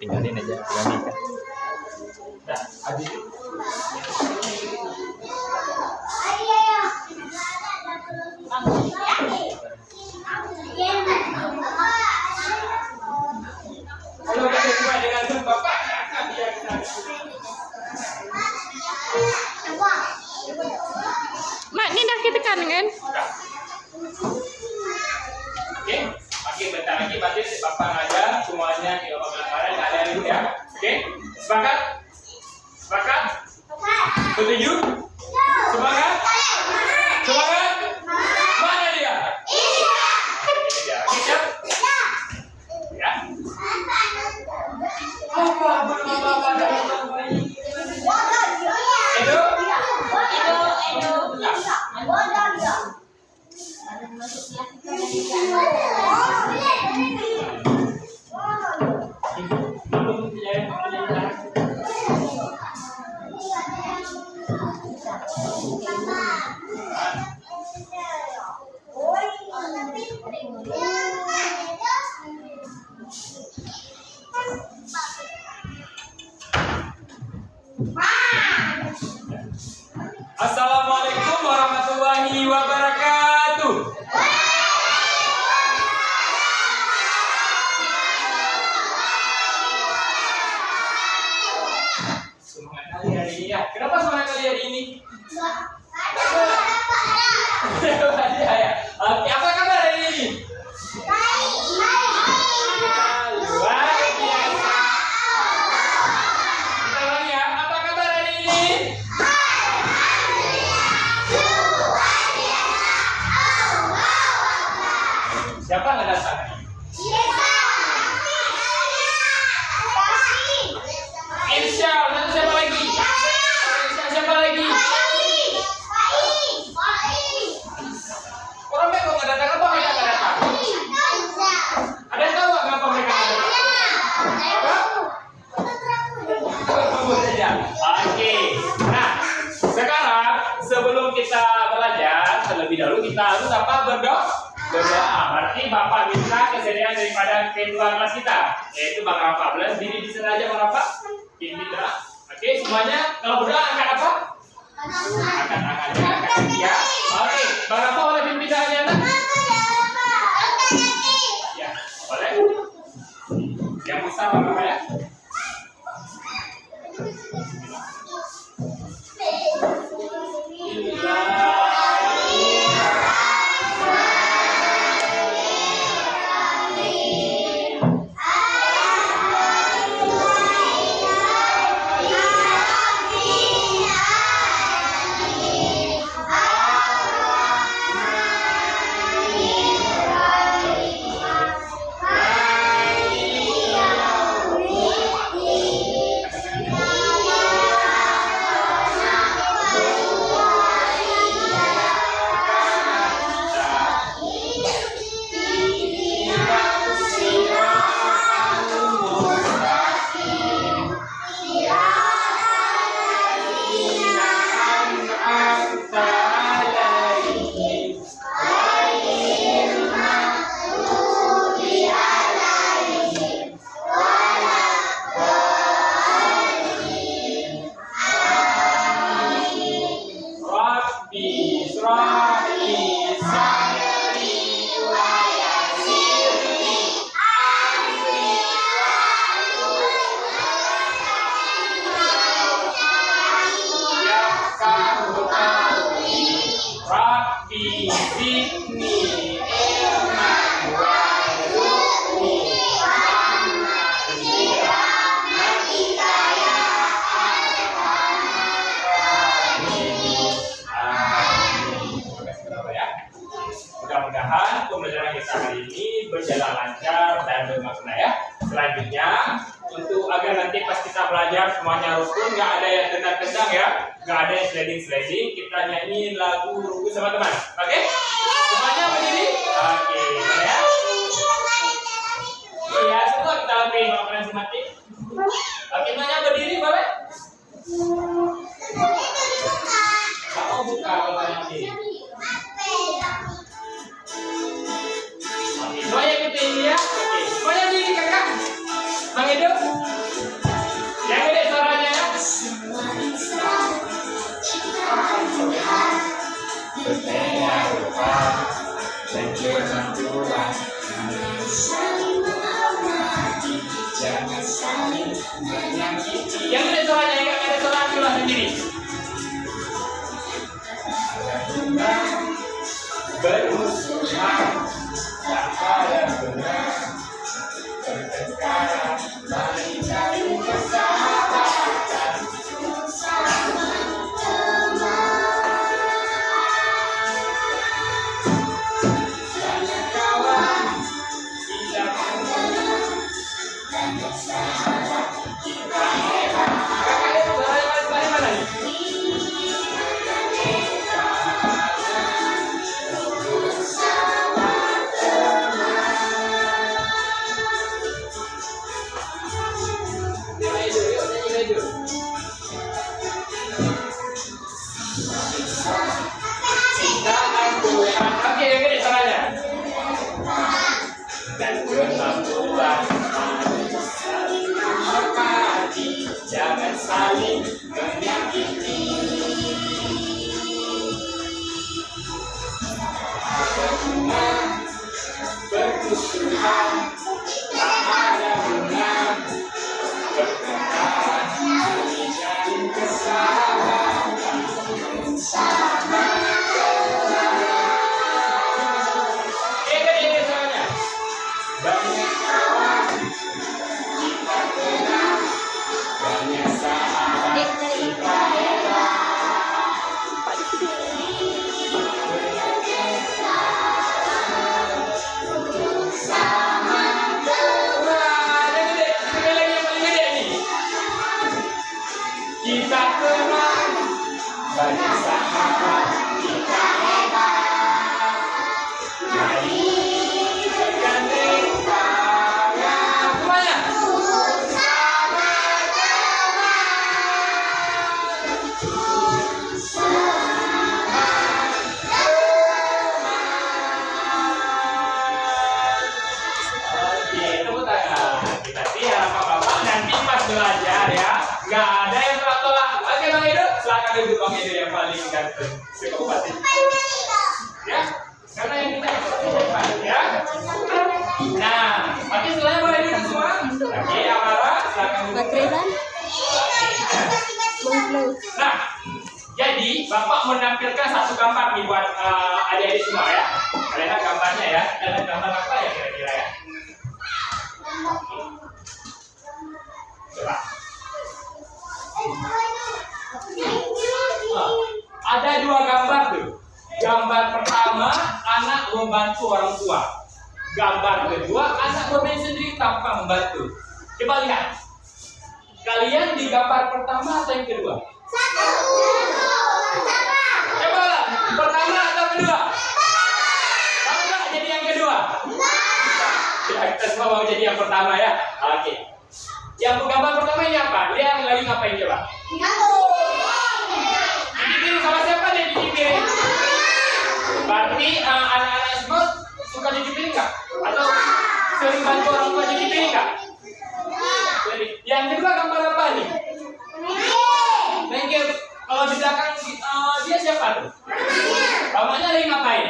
Tinggalin aja, berani kan? Dah, habis. Kalau kita cuma dengan bapak, akan dia Mak, ini dah kita kan? Oke, oke, bentar lagi berarti bapak ngajar semuanya di bawah pelajaran nggak ada ribut ya. Oke, sepakat? Sepakat? Setuju? Semangat? Semangat? Mana dia? Ini dia. Oke, siap? Ya. Apa dalam bayi? Edo? Assalamualaikum warahmatullahi wabarakatuh. Semangat kali hari ini ya. Kenapa semangat kali hari ini? Ya. Oke, apa kabar hari ini? Luar biasa. Kita ulangi ya. Apa kabar hari ini? Siapa nggak datang? Insya Allah. Siapa lagi? Siapa lagi? Orang mereka nggak datang, apa mereka nggak datang? Ada yang tahu nggak kenapa mereka nggak datang? Oke. Nah, sekarang sebelum kita belajar, terlebih dahulu kita harus apa? Berdoa. Berarti Bapak minta kesediaan daripada ketua kelas kita, yaitu Bang Rafa. Boleh diri di sana aja Bang Rafa. Kita. Oke, semuanya kalau berdoa angkat apa? Angkat ya. Oke, Bang Rafa boleh pimpin doanya nak? Ya, boleh. Yang besar Bang Rafa ya. Mudah-mudahan pembelajaran kita hari ini berjalan lancar dan bermakna ya. Selanjutnya, untuk agar nanti pas kita belajar semuanya rukun, nggak ada yang tendang-tendang ya, nggak ada yang sliding-sliding, kita nyanyi lagu rukun sama teman. Oke? Semuanya berdiri? Oke, ya. Iya, semua kita lakuin pengapalan simatik. Oke, semuanya berdiri, boleh? Kamu buka kalau nanti. Oke, semuanya ikutin ya. dan kemampuan berempati, jangan saling menyakiti. Bunga berkusuhan, tak ada bunga berkekalan, menjalin kesahabatan sama banyak kawan, kita tenang, banyak sahabat, kita hebat. Sama teman, sekali lagi yang paling gede nih. Kita tenang, banyak sahabat, kita hebat. Mari bergandeng tangan, semuanya. Bersama Oke, tepuk tangan. Kita siap Bapak nanti pas belajar ya. Nggak ada yang tolak-tolak. Oke Bang Edo, silakan duduk Bang Edo yang paling ganteng se-kabupaten. Ya, karena yang kita depan ya. Nah, oke semuanya boleh duduk semua. Oke, Amara, silakan duduk. Makriban. Nah, jadi Bapak menampilkan satu gambar nih buat adik-adik semua ya. Kalian lihat gambarnya ya. Ada gambar apa ya kira-kira ya? Coba. Ada dua gambar tuh. Gambar pertama, anak membantu orang tua. Gambar kedua, anak bermain sendiri tanpa membantu. Coba lihat. Kalian di gambar pertama atau yang kedua? Coba lah, pertama atau kedua? Mau nggak jadi yang kedua? Ya, kita semua mau jadi yang pertama ya. Oke. Yang gambar pertama ini apa? Dia lagi ngapain coba? Dipiring sama siapa dia dipiring? Berarti anak-anak semua suka dipiring nggak? Atau sering bantu orang tua dipiring nggak? Jadi, yang kedua gambar apa nih? Main game. Kalau di belakang dia siapa tuh? Bapaknya lagi ngapain?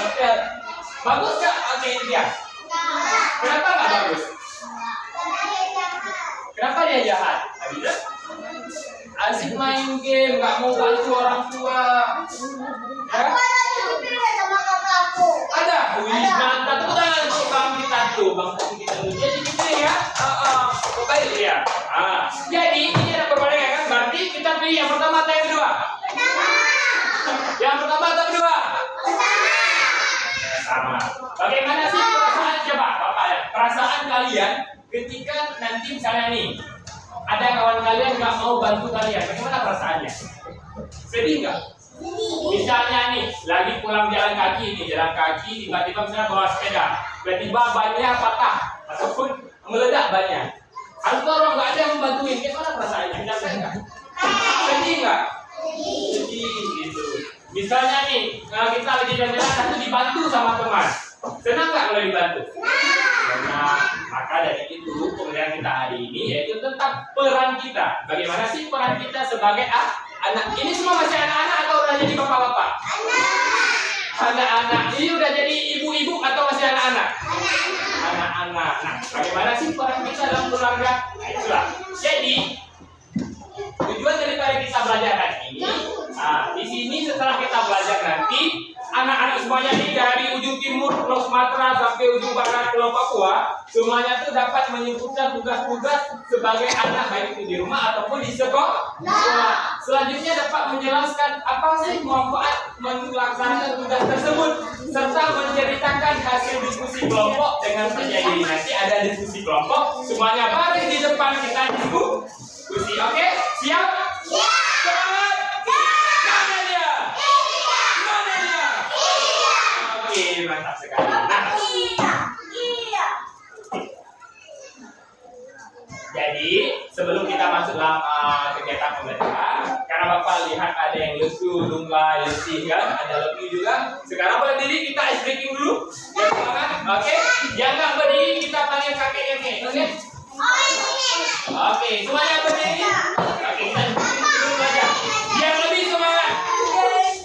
Oke. Bagus nggak? Oke, itu dia. Kenapa nggak bagus? Kenapa dia jahat? Abida? Asik main game, nggak mau bantu orang tua. Ya? Ada. Wih, mantap. Tepuk tangan untuk bang kita tuh, bang kita tuh. Jadi gitu ya. Baik ya. Jadi ini ada perbandingan kan? Berarti kita pilih yang pertama atau yang kedua? Yang pertama atau kedua? Sama. Bagaimana sih perasaan coba, Bapak ya? Perasaan kalian ketika nanti misalnya nih ada kawan kalian nggak mau bantu kalian, bagaimana perasaannya? Sedih nggak? Misalnya nih lagi pulang jalan kaki tiba-tiba misalnya bawa sepeda, tiba-tiba bannya patah ataupun meledak bannya, harus tolong nggak ada yang membantuin, bagaimana perasaannya? Sedih nggak? Sedih gitu. Misalnya nih kita lagi jalan-jalan satu dibantu sama teman, senang nggak kalau dibantu? Nah, maka dari itu pemilihan kita hari ini yaitu tentang peran kita. Bagaimana sih peran kita sebagai anak? Ini semua masih anak-anak atau udah jadi bapak-bapak? Anak-anak. Ini udah jadi ibu-ibu atau masih anak-anak? Anak-anak. Nah, bagaimana sih peran kita dalam keluarga? Nah, itulah. Jadi tujuan daripada kita belajar hari ini, di sini setelah kita belajar nanti, anak-anak semuanya ini dari ujung timur Pulau Sumatera sampai ujung barat Pulau Papua, semuanya tuh dapat menyebutkan tugas-tugas sebagai anak baik itu di rumah ataupun di sekolah. Selanjutnya dapat menjelaskan apa sih manfaat melaksanakan tugas tersebut serta menceritakan hasil diskusi kelompok dengan penyanyi. Nanti ada diskusi kelompok, semuanya baris di depan kita diskusi. Oke, siap? Semangat! Mana dia? Oke, mantap sekali. Nah, jadi sebelum kita masuk dalam kegiatan pembelajaran, karena Bapak lihat ada yang lesu, lunglai, letih kan, ada lebih juga. Sekarang boleh diri kita ice breaking dulu. Ya, semangat. Oke. kakeknya nih, oke? Oke, semuanya berdiri. Oke, kita duduk aja. Yang lebih semangat.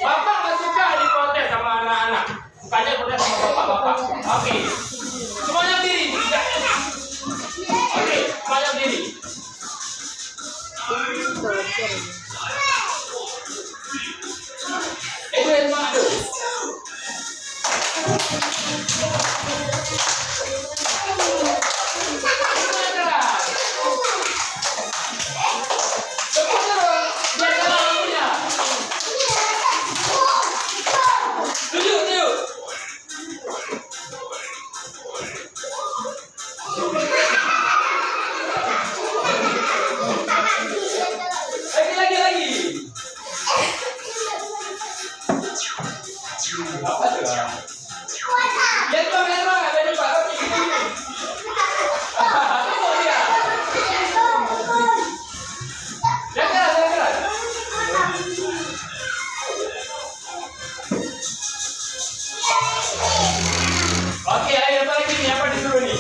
Bapak nggak suka diprotes sama anak-anak. Sukanya protes sama bapak-bapak. Oke, semuanya berdiri. Oke, semuanya berdiri. Itu yang semangat tuh. Oke, ayo apa lagi nih? Apa disuruh nih?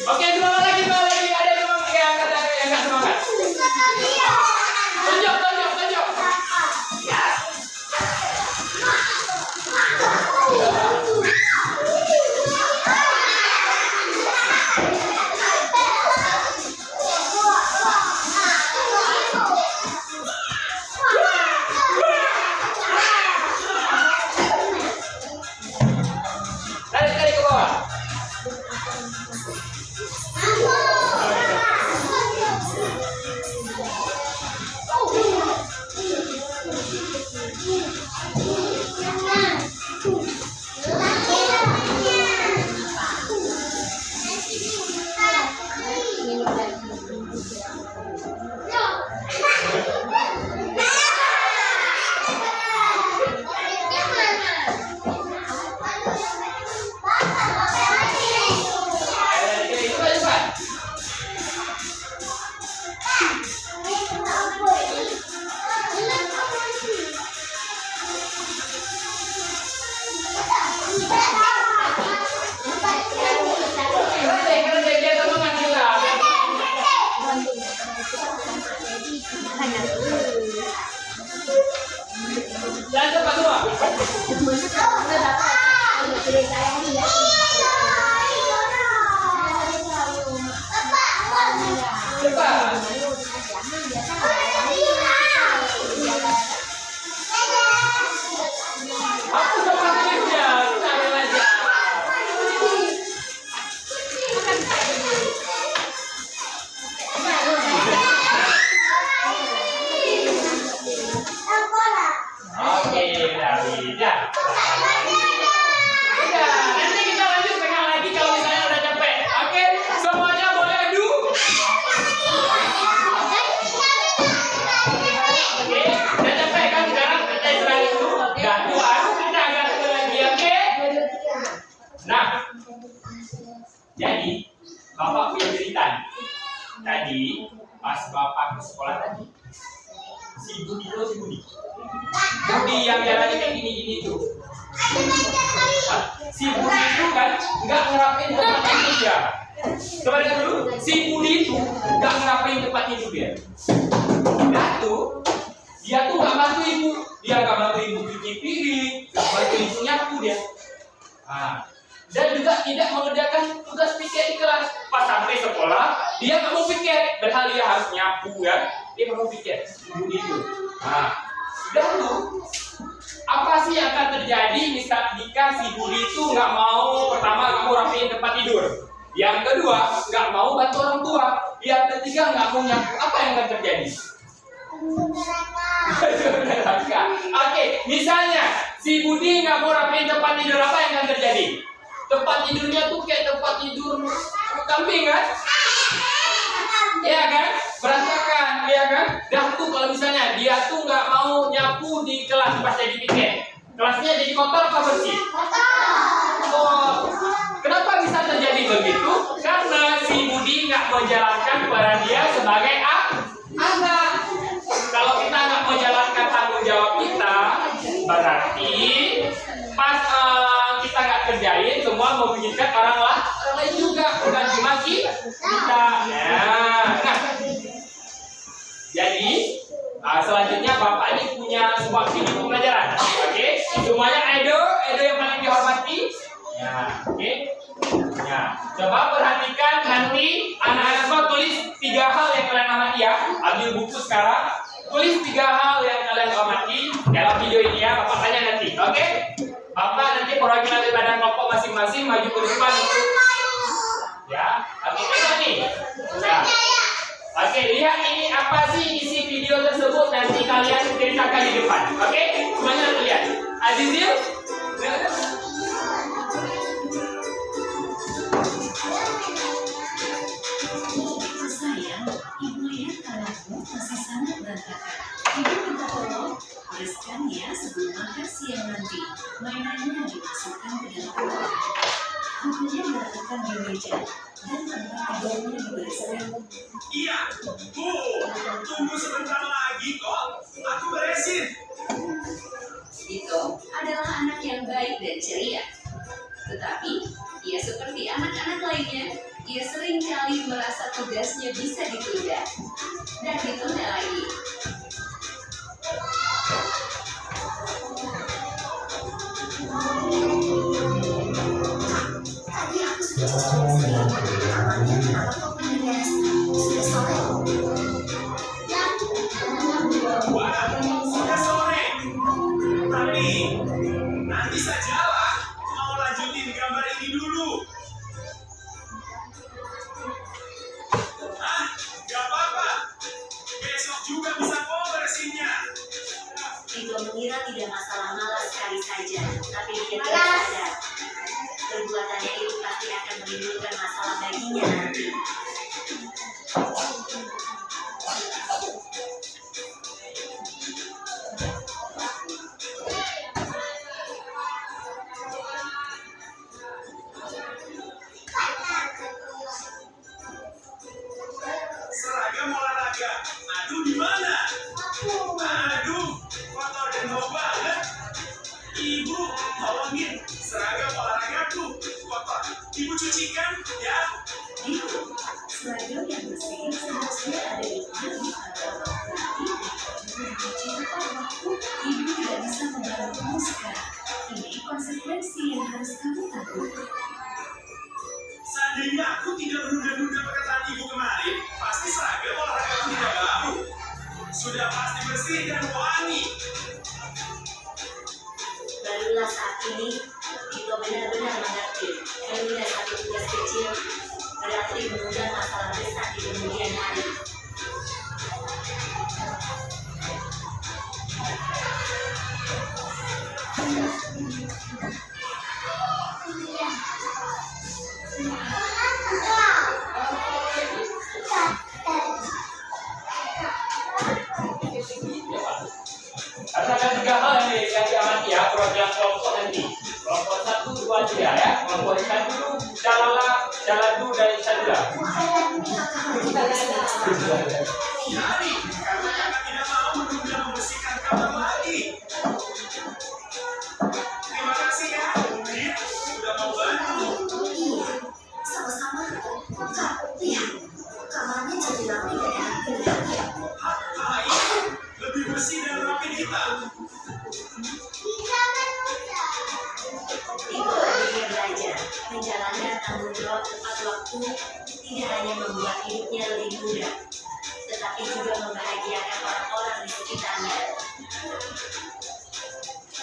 Oke, semangat lagi. Ada yang semangat, yang nggak semangat. Tunjuk. Tarik ke bawah. Jangan cepat semua. Cepat. Aku sama tulisnya, cari aja. Oke, udah. Nanti kita lanjut pegang lagi kalau misalnya udah capek. Oke, semuanya boleh adu. Oke, udah capek kan sekarang kita istirahat dulu. Dan kita agak satu lagi, oke? Nah, jadi Bapak punya cerita. Tadi pas Bapak ke sekolah tadi, si Budi yang jalannya kayak gini tuh. Si Budi itu kan nggak ngerapin tempat tidur dia. Coba lihat dulu, si Budi itu nggak ngerapin tempat tidur dia. Dia tuh nggak bantu ibu, nggak bantu ibu cuci piring, nggak bantu ibu nyapu dia. Dan juga tidak mengerjakan tugas piket di kelas. Pas sampai sekolah, dia nggak mau piket, padahal dia harus nyapu ya. Dia nggak mau piket, Budi itu. Lalu apa sih yang akan terjadi jika si Budi itu nggak mau, pertama nggak mau rapiin tempat tidur, yang kedua nggak mau bantu orang tua, yang ketiga nggak mau nyapu, apa yang akan terjadi? Oke, misalnya si Budi nggak mau rapiin tempat tidur, apa yang akan terjadi? Tempat tidurnya tuh kayak tempat tidur kambing kan? Iya kan? Berantakan, iya kan? Dah tuh kalau misalnya dia tuh nggak mau nyapu di kelas pas jadi piket, kelasnya jadi kotor apa bersih? Kotor. Oh, kenapa semua memikirkan orang lain juga, bukan cuma kita. Nah, jadi selanjutnya Bapak ini punya sebuah video pembelajaran. Oke, semuanya Edo yang paling dihormati. Ya, oke. Ya, coba perhatikan nanti anak-anak semua tulis 3 hal yang kalian amati ya. Ambil buku sekarang, tulis 3 hal yang kalian amati dalam video ini ya. Bapak tanya nanti, oke? Bapak nanti perwakilan dari badan kelompok masing-masing maju ke depan untuk ya. Oke, tengok nih. Ya. Oke, lihat ini apa sih isi video tersebut, nanti kalian ceritakan di depan. Oke, semuanya lihat. Azizil, sayang, ibu lihat anakmu masih sangat berantakan. Ibu minta tolong bereskan ya sebelum makan siang nanti. Mainannya dimasukkan ke dalam kotak. Bukunya diletakkan di meja dan tempat tidurnya dibereskan. Iya, tunggu sebentar lagi kok. Aku beresin. Itu adalah anak yang baik dan ceria. Tetapi, ia seperti anak-anak lainnya, ia seringkali merasa tugasnya bisa ditunda dan ditunda lagi. Tadi aku sudah Wah, sudah sore. Tapi nanti sajalah. Mau lanjutin gambar ini dulu. Hah? Gak apa-apa. Besok juga bisa kok beresinnya. Tito mengira tidak masalah malas sekali saja, tapi dia tidak sadar. Perbuatannya itu pasti akan menimbulkan masalah baginya nanti. Seragam olahraga. Aduh, di mana? Aduh, kotor dan bau banget. Ibu, tolongin. Seragam olahragaku kotor. Ibu cucikan, ya. Itu, seragam yang bersih seharusnya ada di mana atau berarti mencuci tepat waktu, ibu tidak bisa membantumu sekarang. Ini konsekuensi yang harus kamu tanggung. Seandainya aku tidak menunda-nunda perkataan ibu kemarin, pasti seragam olahragaku tidak bau. Sudah pasti bersih dan wangi. Barulah saat ini, Tito benar-benar mengerti. Menunda satu tugas kecil berarti mengundang masalah besar di kemudian hari. Harus ada 3 hal yang diamati ya, program kelompok nanti. Kelompok 1, 2, 3 ya. Kelompok 1 jalan dulu dan sadula. Jadi, karena kakak tidak mau menunda membersihkan kamar lagi. Terima kasih ya, Dit. Sudah mau bantu. Sama-sama, Kak. Lihat, kamarnya jadi rapi dan enak. Lebih bersih dan rapi kita. Tito akhirnya belajar menjalankan tanggung jawab tepat waktu tidak hanya membuat hidupnya lebih mudah, tetapi juga membahagiakan orang-orang di sekitarnya.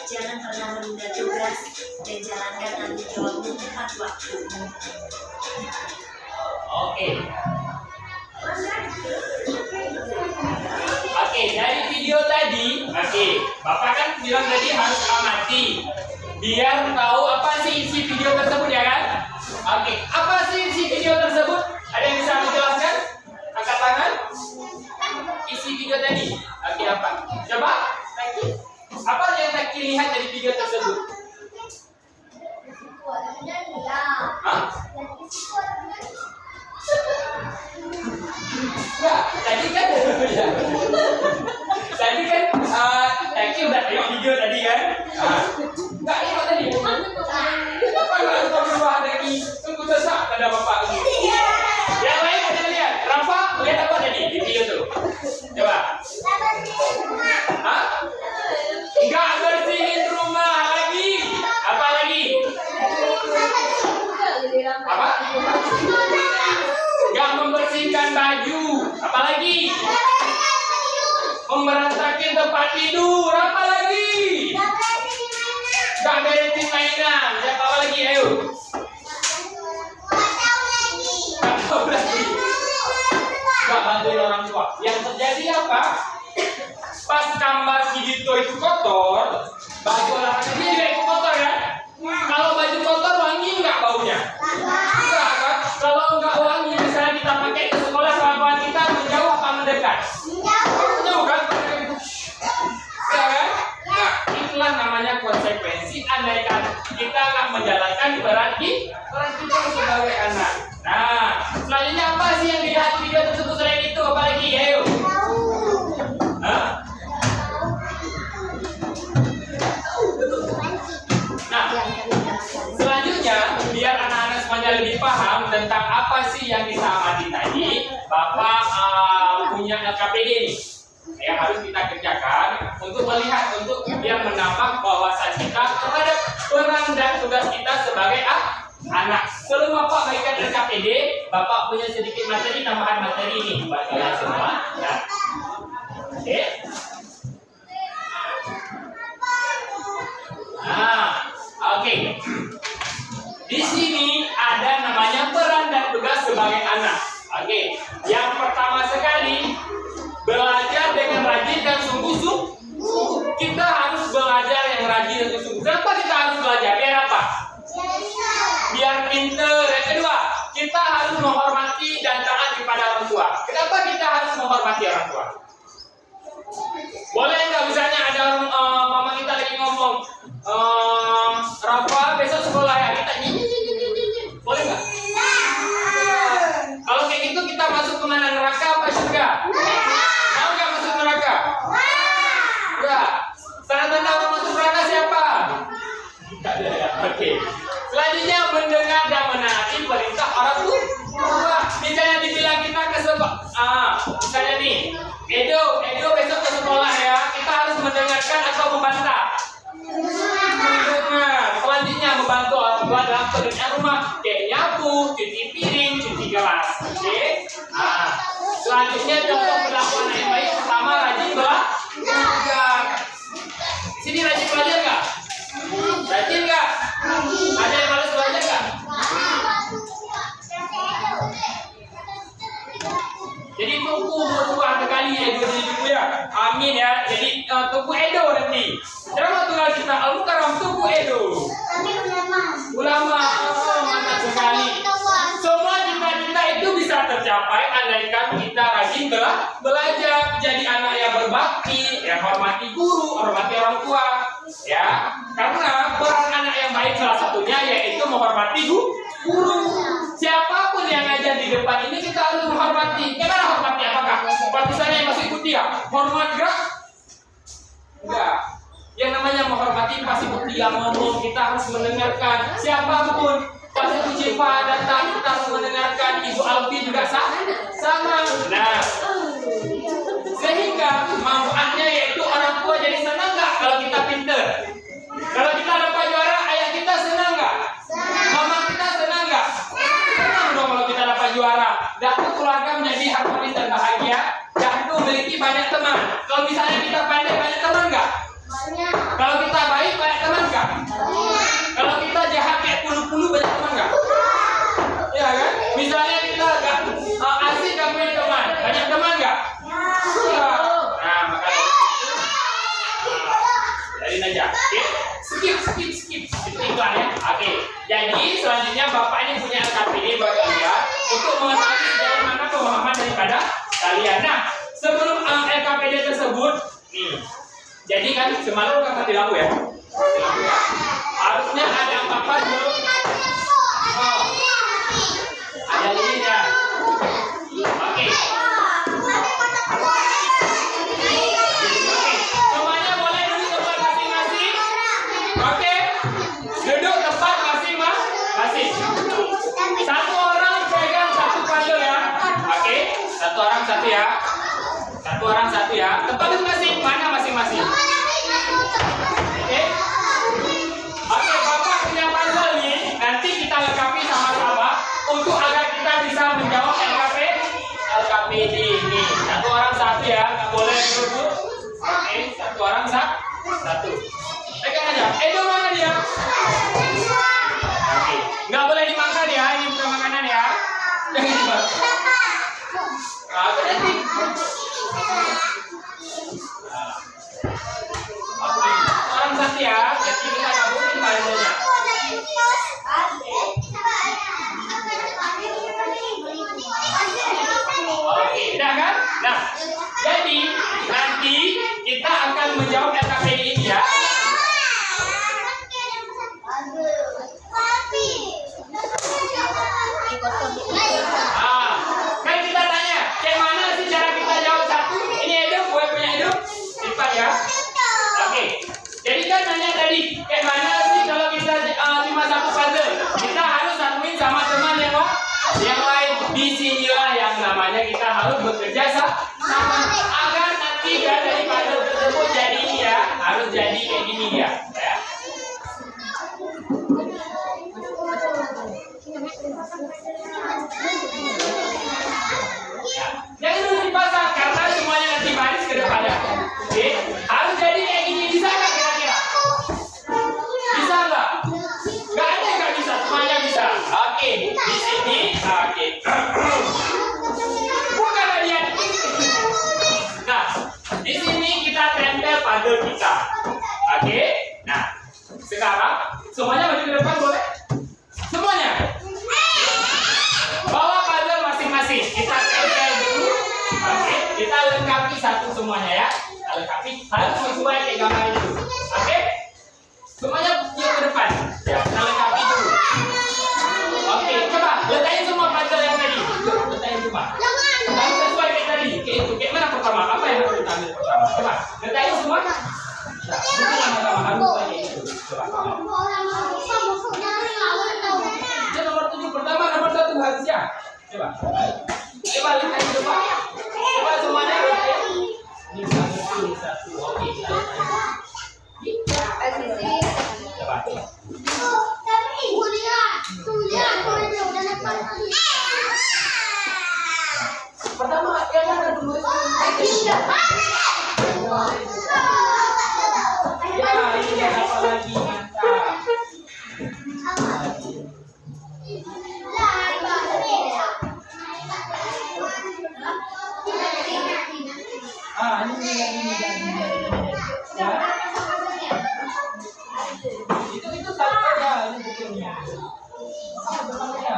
Jangan pernah menunda tugas dan jalankan tanggung jawabmu tepat waktu. Oke. Oke, dari video tadi, Bapak kan bilang tadi harus amati biar tahu apa sih isi video tersebut ya kan? Oke, apa sih isi video tersebut? Ada yang bisa menjelaskan? Angkat tangan. Isi video tadi. Oke, apa? Coba, Taki. Apa yang Taki lihat dari video tersebut? Hah? Enggak, tadi kan Taki udah tengok video tadi kan? Enggak, ini tadi. Apa yang harus berubah? tidur. Apa lagi? Gak beresin mainan. Siapa lagi? Ayo. Gak tahu lagi. Gak bantuin orang tua. Yang terjadi apa? Pas gambar si Dito itu kotor, baju olahraga dia juga ikut kotor ya. Kalau baju kotor wangi nggak baunya? Enggak kan? Kalau nggak wangi, misalnya kita pakai ke sekolah, kawan-kawan kita menjauh apa mendekat? Menjauh kan? Ya kan? Nah, itulah namanya konsekuensi andaikan kita nggak menjalankan peran kita sebagai anak. Nah, selanjutnya apa sih yang dilihat di video tersebut selain itu? Apa lagi? Ayo. Hah? Nah, selanjutnya biar anak-anak semuanya lebih paham tentang apa sih yang kita amati tadi, Bapak punya LKPD nih yang harus kita kerjakan untuk melihat, untuk biar menambah wawasan kita terhadap peran dan tugas kita sebagai anak. Sebelum Bapak bagikan LKPD, Bapak punya sedikit materi, tambahan materi ini buat kalian semua. Ya. Oke. Nah, oke. Di sini ada namanya peran dan tugas sebagai anak. Oke. Yang pertama sekali, belajar dengan rajin dan sungguh-sungguh. Kita harus belajar yang rajin dan sungguh-sungguh. Kenapa kita harus belajar? Biar apa? Biar pinter. Yang kedua, kita harus menghormati dan taat kepada orang tua. Kenapa kita harus menghormati orang tua? Boleh nggak misalnya ada orang mama kita lagi ngomong, Rafa besok sekolah ya, kita boleh nggak? Kalau kayak gitu kita masuk ke mana, neraka apa surga? Mau nggak masuk neraka? Enggak. Tanda-tanda orang masuk neraka siapa? Tidak ada ya. Oke. Selanjutnya mendengar dan menaati perintah orang tua. Misalnya dibilang kita ke sekolah, misalnya nih, Edo besok ke sekolah ya. Kita harus mendengarkan atau membantah? Mendengar. Selanjutnya membantu orang tua dalam pekerjaan rumah, kayak nyapu, cuci piring, cuci gelas. Oke. Nah, selanjutnya contoh perlakuan yang baik pertama rajin belajar. Sini rajin belajar nggak? Rajin nggak? Ada yang malas belajar nggak? Jadi tunggu buat kali ya dulu ya. Amin ya. Jadi tunggu Edo nanti. Kenapa tunggal kita? Al-Mukarram tunggu Edo. Ulama. Mantap sekali. Semua cita-cita itu bisa tercapai andaikan kita rajin belajar, jadi anak yang berbakti, yang hormati guru, hormati orang tua. Ya, karena peran anak yang baik salah satunya yaitu menghormati guru. Siapapun yang ngajar di depan ini kita harus menghormati. Kenapa hormati? Apakah partisannya yang masih ikut dia? Hormat enggak? Enggak. Yang namanya menghormati pasti dia ngomong, kita harus mendengarkan. Siapapun pasti Ibu Cipa datang, kita harus mendengarkan. Ibu Alfi juga sama. Nah, sehingga manfaatnya yaitu orang tua jadi senang nggak kalau kita pinter? Kalau kita dapat juara, ayah kita senang nggak? Mama kita senang nggak? Senang dong kalau kita dapat juara. Dan keluarga menjadi harmonis dan bahagia. Dan memiliki banyak teman. Kalau misalnya kita pandai, banyak teman nggak? Kalau kita baik, banyak teman nggak? Kalau kita jahat kayak puluh-puluh, banyak teman nggak? Ya kan? Misalnya kita nggak asik, nggak punya teman, banyak teman nggak? Nah, makanya dari aja. Oke, skip iklan ya. Oke, jadi selanjutnya Bapak ini punya LKPD buat kalian untuk mengetahui sejauh mana pemahaman daripada kalian. Nah, sebelum LKPD tersebut, nih, jadi kan semalam kan mati lampu ya. Harusnya ada apa dulu? Oh, ada ini ya. Oke. Semuanya boleh duduk tempat masing-masing. Oke. Duduk tempat masing-masing. Satu orang pegang satu panel ya. Oke. Satu orang satu ya. Satu orang satu ya. Tempat masing-masing. Mana masing-masing? Oke. Oke, Bapak punya puzzle nih. Nanti kita lengkapi sama-sama untuk agar kita bisa menjawab LKPD ini. Satu orang satu ya, nggak boleh berebut. Oke, satu orang. Satu. Pegang aja. Edo mana dia? Oke. Nggak boleh dimakan ya. Ini bukan makanan ya. Jangan dimakan. Nanti. Oke. Orang satu ya. Jadi kita gabungin badannya. Oke, udah kan? Nah, jadi nanti kita akan menjawab LKPI ini ya. Kan kita tanya, kayak mana sih cara kita jawab satu? Ini Edo, gue punya Edo. Simpan ya. Oke, jadi kan nanya tadi, kayak mana sih kalau kita 51 puzzle? Kita harus satuin sama teman yang lain. Disinilah yang namanya kita harus bekerja sama agar nanti dari puzzle tersebut jadi ini ya, harus jadi kayak gini ya. Jangan dulu dipasang karena semuanya nanti baris ke depannya. Oke, harus jadi kayak gini, bisa nggak kira-kira? Bisa nggak? Nggak ada yang nggak bisa, semuanya bisa. Oke, di sini, oke. Bukan kalian. Nah, di sini kita tempel puzzle kita. Oke, nah sekarang semuanya maju ke depan boleh? Semuanya. Bawa puzzle masing-masing. Kita tempel dulu. Oke, kita lengkapi satu semuanya ya. Kita lengkapi harus sesuai kayak gambar itu. Oke, semuanya yuk ke depan. Ya, kita lengkapi dulu. Oke, coba letakin semua puzzle yang tadi. Letakin semua. Harus sesuai kayak tadi. Kayak itu. Kayak mana pertama? Apa yang harus kita ambil pertama? Coba letakin semua. Nah, ini yang pertama harus kayak itu. Coba. Itu nomor 7 pertama, nomor 1 harus ya. Coba. Coba letakin coba. Coba semuanya letakin. Ini satu. Oke, kita letakin. Coba. Pertama, yang mana dulu? Ya, ini apa lagi? Mantap. Ya. Itu satu aja, ini bukunya. Ya.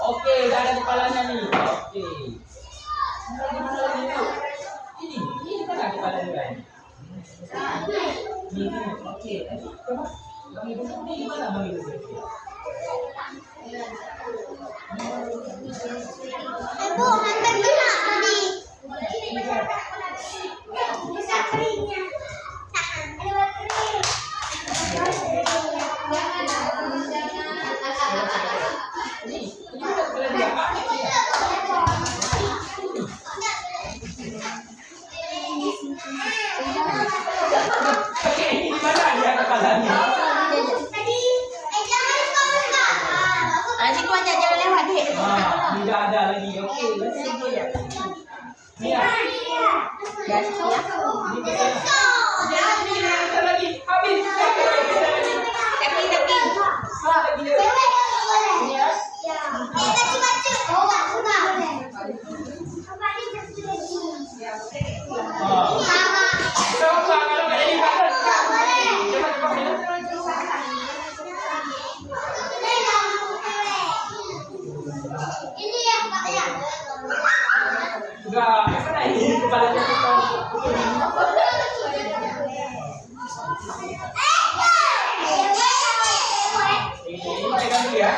Oke, udah ada kepalanya nih. Oke. Ini kan ada kepala juga ini. Ini, oke. Coba. Bang Ibu, ini gimana Bang Ibu? Ibu, hantar mana tadi? Bisa keringnya. Ada kering. Oke, ini gimana dia kepalanya? Adik aja jangan lewat deh. Tidak ada lagi. Oke, berarti itu ya. Iya. Ya, Ini kita lagi. Habis. tapi. Lagi. Ini ya. Coba kalau nggak jadi pakai. Coba Ini yang pakai. enggak, karena ini kepalanya kita. Ini pegang dulu ya.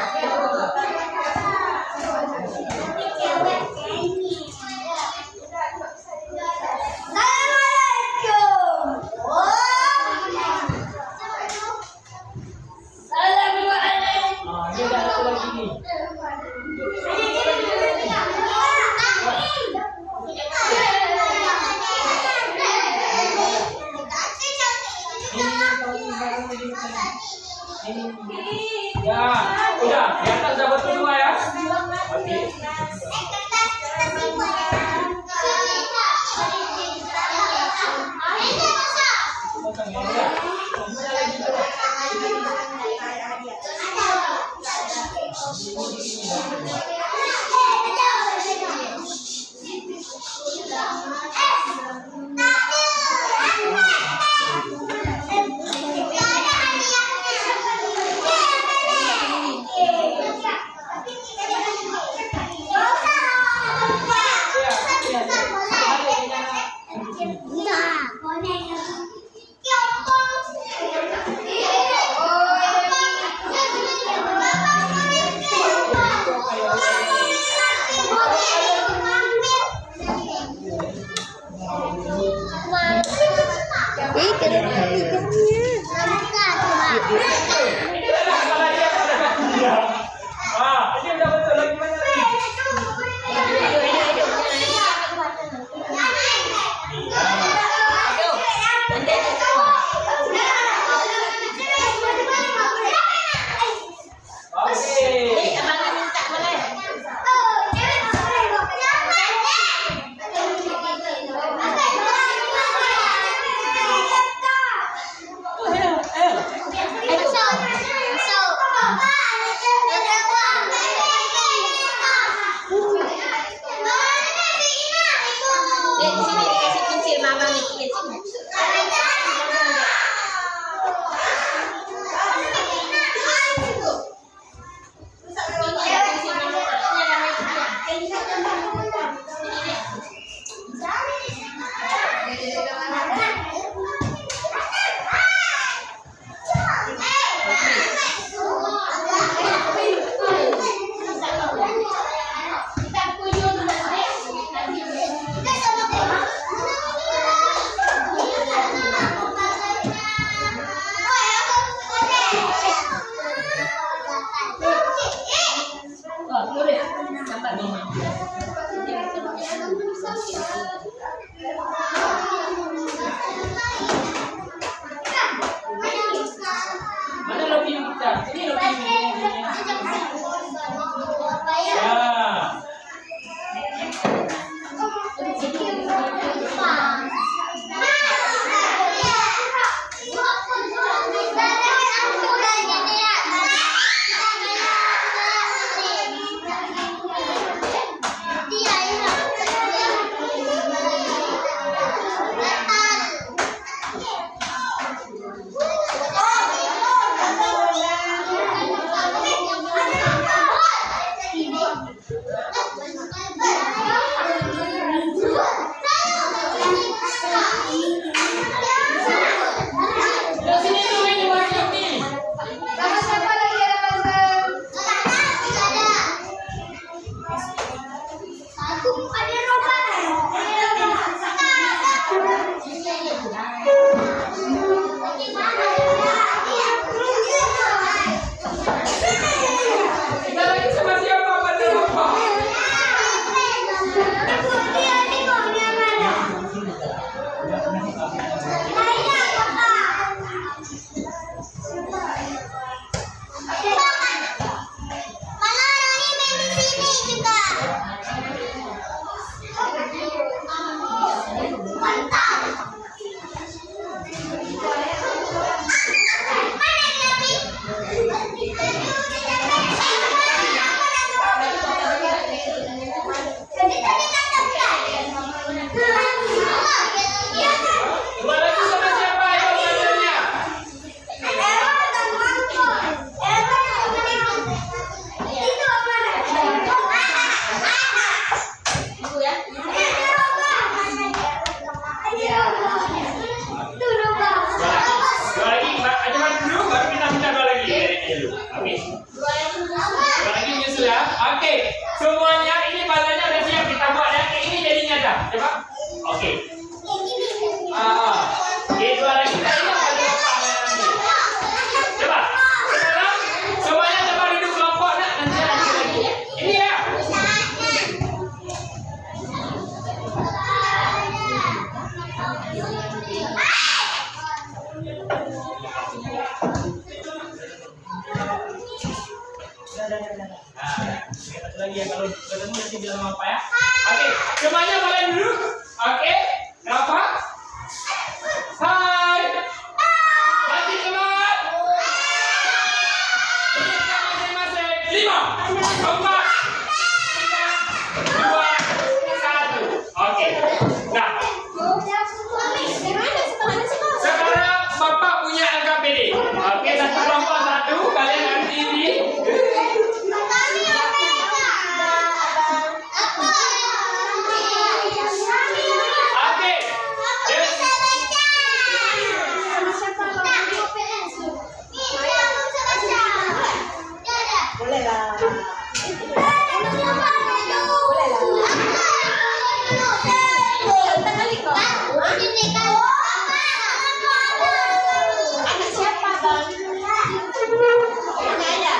Oke. Ini udah betul lagi mana lagi? Mana lebih kita? Ini lebih. Semuanya ini balanya udah siap kita buat ya. Ini jadinya dah. Coba. Oke. Dua lagi kita ini ada nanti. Coba. Sekarang semuanya coba duduk kelompok nak nanti lagi. Ini ya. Satu lagi ya kalau ketemu nanti bilang sama Papa ya. Oke, semuanya boleh dulu. Oke, Rafa. Hai. Masih semangat. Masing-masing. 5, 4, 3, 2, 1. Oke. Nah, sekarang Bapak punya LKPD. Oke, satu kelompok satu. Kalian harus ini. Oke. Boleh lah. Anak siapa, Bang? Ini aja.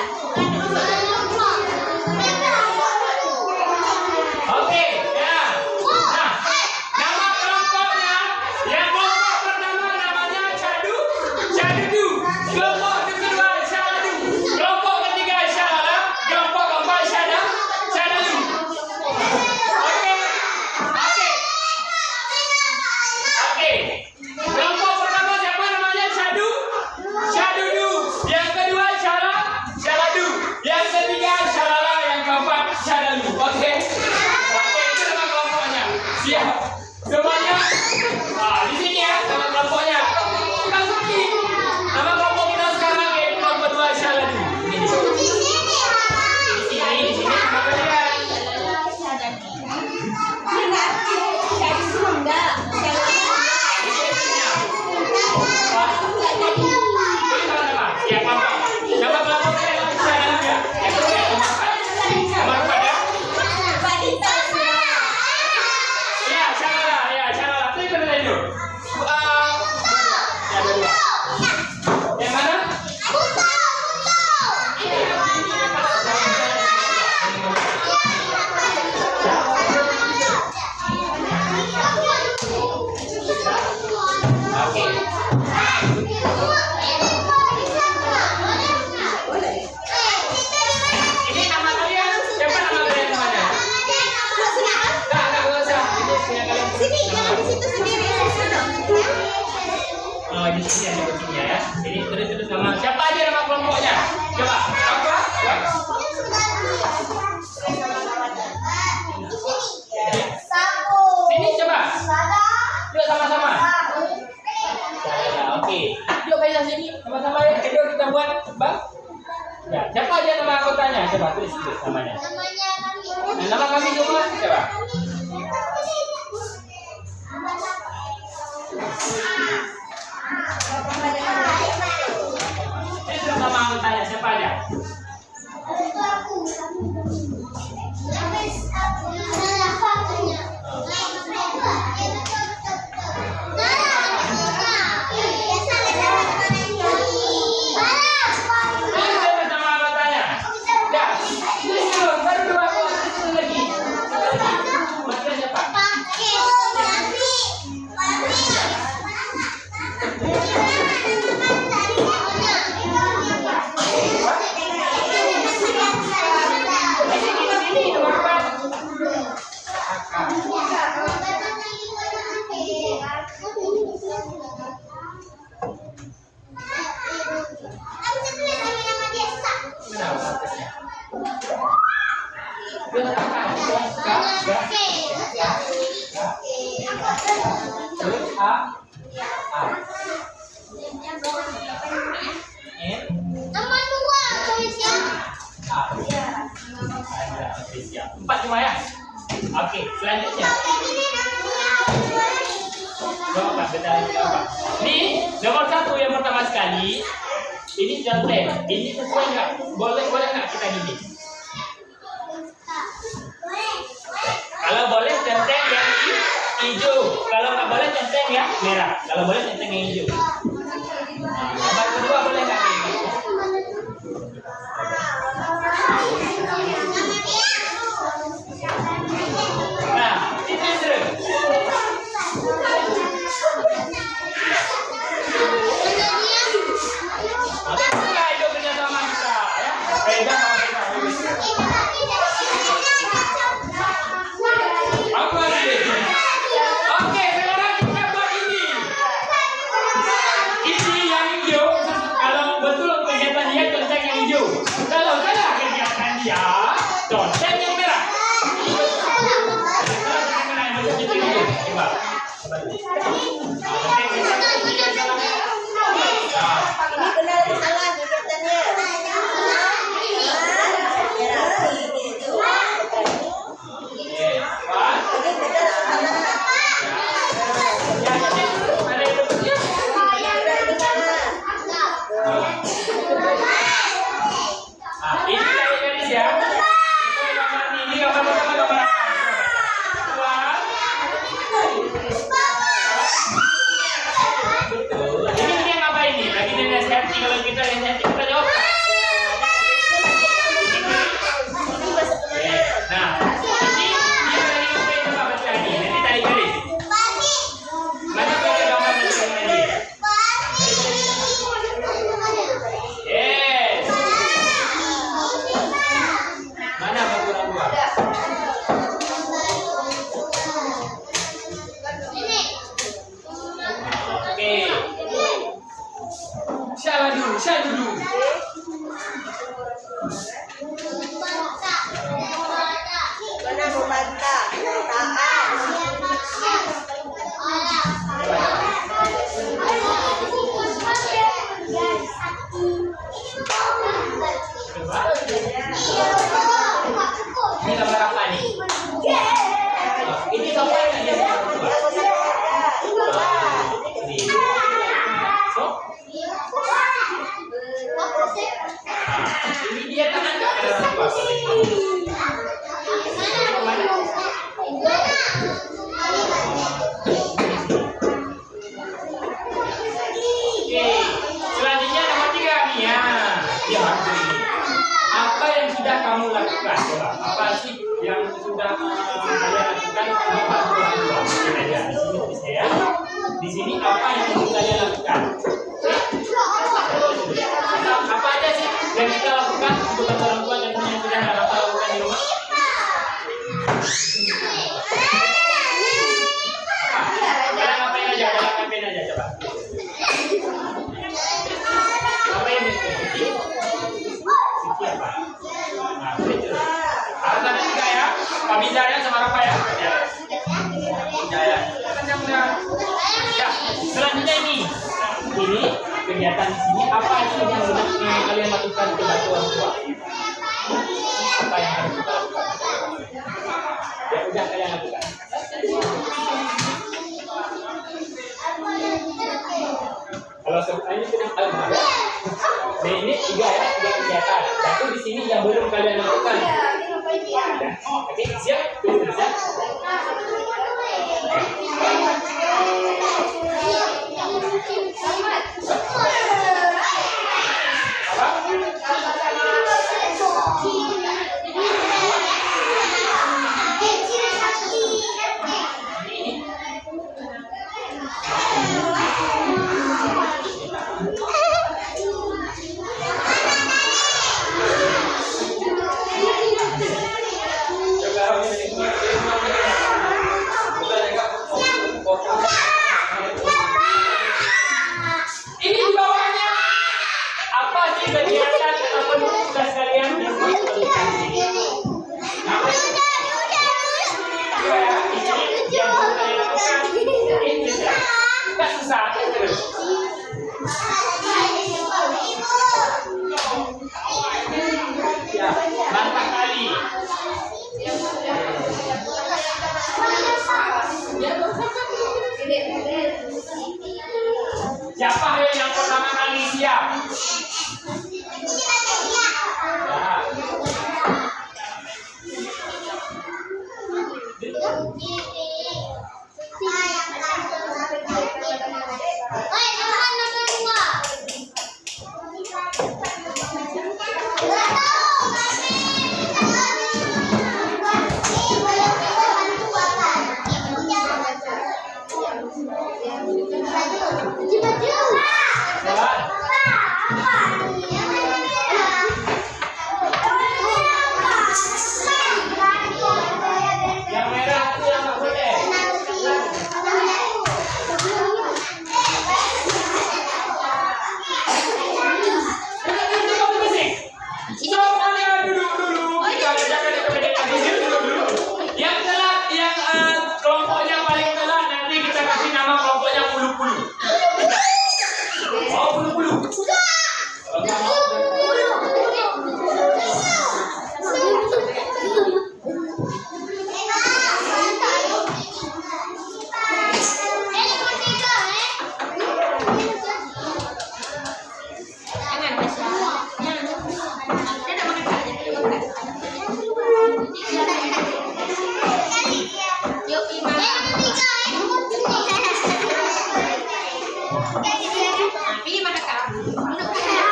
Oke, ya. Nah, nama kelompoknya, yang kelompok pertama namanya Cadu, Cadudu. Kelompok kedua Syaladu. Kelompok ketiga Syalala. Kelompok keempat Syadalu. Oke, oke, oke. Kelompok pertama siapa namanya? Cadu, Cadudu. Yang kedua Syaladu. Yang ketiga Syalala. Yang keempat Syadalu. Oke. Oke, itu nama kelompoknya. Siap. Semuanya. Nah, di sini ya nama kelompoknya. Bukan seperti. Nama kelompok kita sekarang yaitu kelompok 2 Syaladu. Ini di sini. Di sini nama kalian. Nama kelompok saya adalah Syaladu ya. Yang kedua yang keempat. Nama kepada ya, Syalala. Tapi benar itu. Ya, ada dua. Yang mana? Oke. Ini nama kalian. Siapa nama kalian namanya? Enggak usah. Ini punya kalian. Oh, di sini ada kucingnya ya. Jadi terus nama siapa aja nama kelompoknya? Coba. Apa? Ya. Sini coba. Yuk sama-sama. Ya, oke. Yuk kayak sini sama-sama ya. Yuk kita buat, Bang. Ya, siapa aja nama anggotanya? Coba tulis namanya. Nah, nama kami semua coba. Ini nama anggotanya siapa aja? Ini nama anggotanya. Ya, ini dulu, baru dua lagi. Maksudnya siapa? Empat cuma ya. Oke, selanjutnya. Coba bentar lagi coba. Ini nomor 1 yang pertama sekali. Ini centeng. Ini sesuai nggak? Boleh nggak kita gini? Kalau boleh centeng yang hijau. Kalau nggak boleh centeng yang merah. Kalau boleh centeng yang hijau. Nah, nomor kedua boleh nggak ini? Nah, ini terus. Oke, itu kerja sama kita ya. Beda sama kita. Coba. Coba dulu. Ini benar salah gigitannya. Ini benar salah. Mana membantah? Ini gambar apa nih? Ini gambar aja. Ini dia tangan selanjutnya nomor 3 nih ya. Apa yang sudah kamu lakukan? Coba. Apa sih yang sudah kalian lakukan untuk membantu orang tua? Mungkin aja di sini tulis ya. Di sini apa yang kalian lakukan? Apa aja sih yang kita lakukan untuk membantu orang tua dan yang sudah kita lakukan di rumah? Kalian ngapain aja? Kalian ngapain aja coba? Apa yang Vicky apa? Nah, itu. Harus ada 3 ya. Pak Bizarnya sama Rafa ya. Ya. Ya. Selanjutnya ini. Ini kegiatan di sini apa aja yang sudah kalian lakukan untuk bantu orang tua? Apa yang harus kita lakukan? Ya udah kalian lakukan. Kalau ini sudah alhamdulillah. Nah ini 3 ya, 3 kegiatan. Satu di sini yang belum kalian lakukan. Oke, siap? Siap? Ini di bawahnya apa sih kegiatan ataupun tugas kalian di sini? Nggak susah terus. Ya, bantah kali. Siapa yang pertama kali siap? Yang merah itu yang nggak boleh. Pilih mana kak? Jangan ya.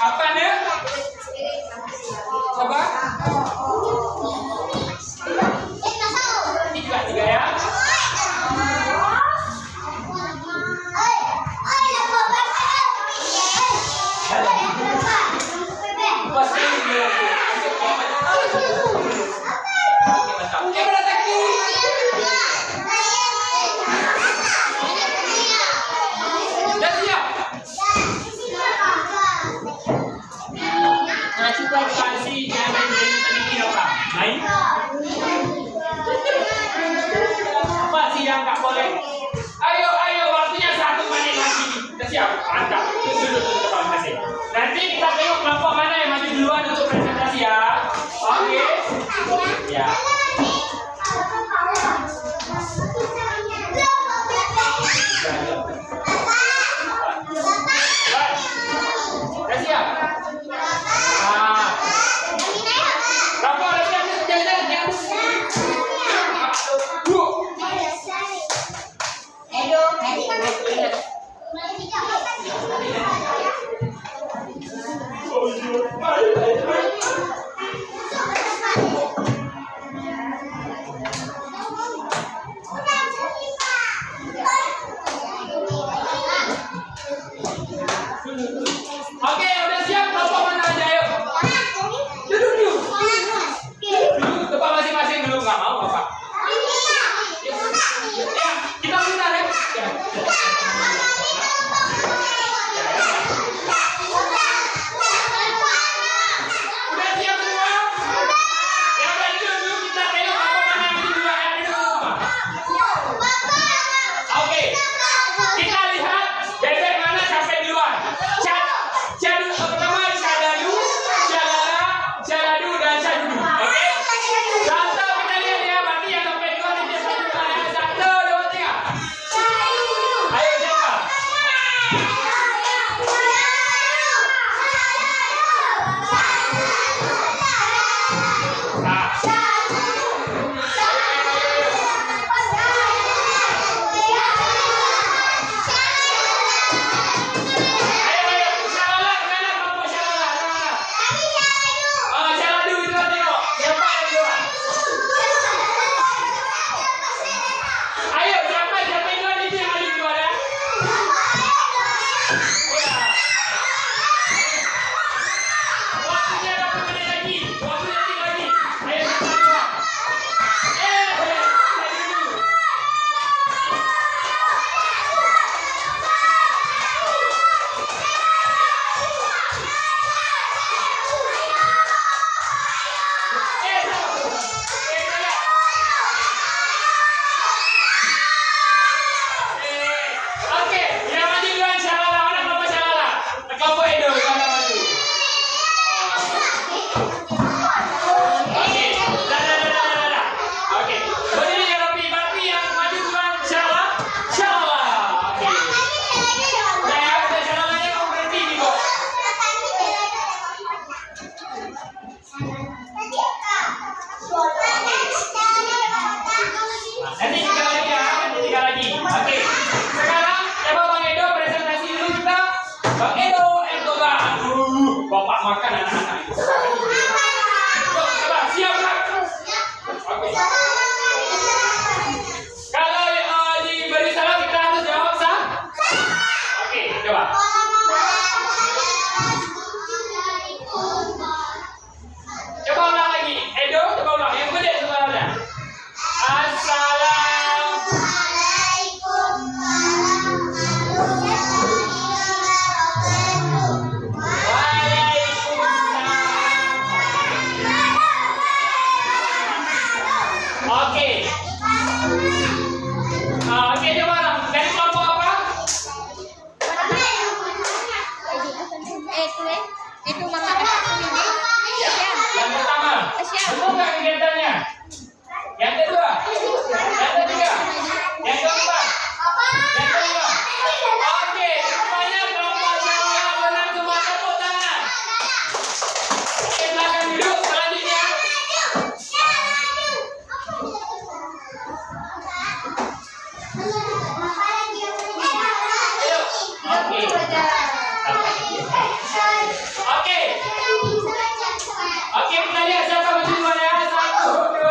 Apa nih? Coba. Tiga ya. Masih yang nggak boleh. Ayo, waktunya 1 menit lagi. Udah siap? Mantap. Duduk, kasih. Nanti kita tengok kelompok mana yang maju duluan untuk presentasi ya. Oke? Ya. Udah siap? Rafa, udah siap? Jangan. Oke, udah siap? Kelompok mana aja, ayo. Duduk. Duduk tempat masing-masing dulu, nggak mau Bapak. Ya, kita bentar ya. Udah siap semua? Ya udah dulu kita tengok kelompok mana yang duluan ya. Oke. Kita lihat bebek mana sampai duluan. Cadu pertama Syadadu, Syaladu dan Syadudu. Oke? Satu kita lihat ya, berarti yang sampai duluan itu sampai duluan ya. 1, 2, 3. Ayo siapa? Nah. Ayo, Syalala, kemana kelompok Syalala? Oh, Syaladu itu tengok. Siapa yang duluan? Ayo, siapa yang duluan itu yang maju duluan ya? Ya. Waktunya 20 menit lagi. 20 detik lagi. Ayo kita duluan. Syadudu. Oke, yang maju duluan Syalala. Mana kelompok Syalala? Kelompok Edo, mana maju? Oke, dah. Oke, berdiri ya Robi. Berarti yang maju duluan Syalala. Oke. Udah Syalalanya kamu berhenti nih kok. Nanti 3 lagi ya, nanti 3 lagi. Oke. Sekarang coba Bang Edo presentasi dulu kita. Bang Edo, coba. Aduh, Bapak makan anak-anak itu. Yuk, coba siap kan? Oke. Kalau diberi salah kita harus jawab sah. Oke, coba. Coba ulang lagi. Edo, coba ulang. Yang gede suaranya. Assalamualaikum. Oke. Oke, kita lihat siapa maju duluan ya. 1, 2, 3.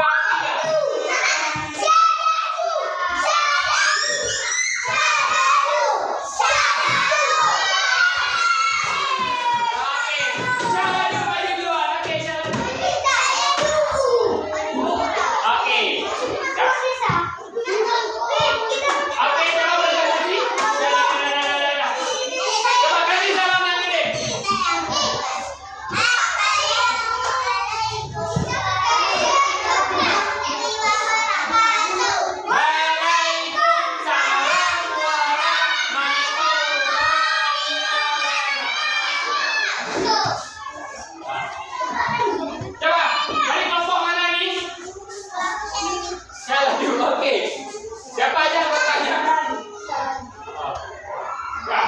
Oke, Syahadu maju duluan. Oke, Syahadu. Oke. Oke, coba berkoordinasi. Coba kasih salam yang gede. Waalaikumsalam warahmatullahi wabarakatuh. Coba, balik kelompok mana nih? Syahadu, oke. Siapa aja yang bertanya? Oh. Ya.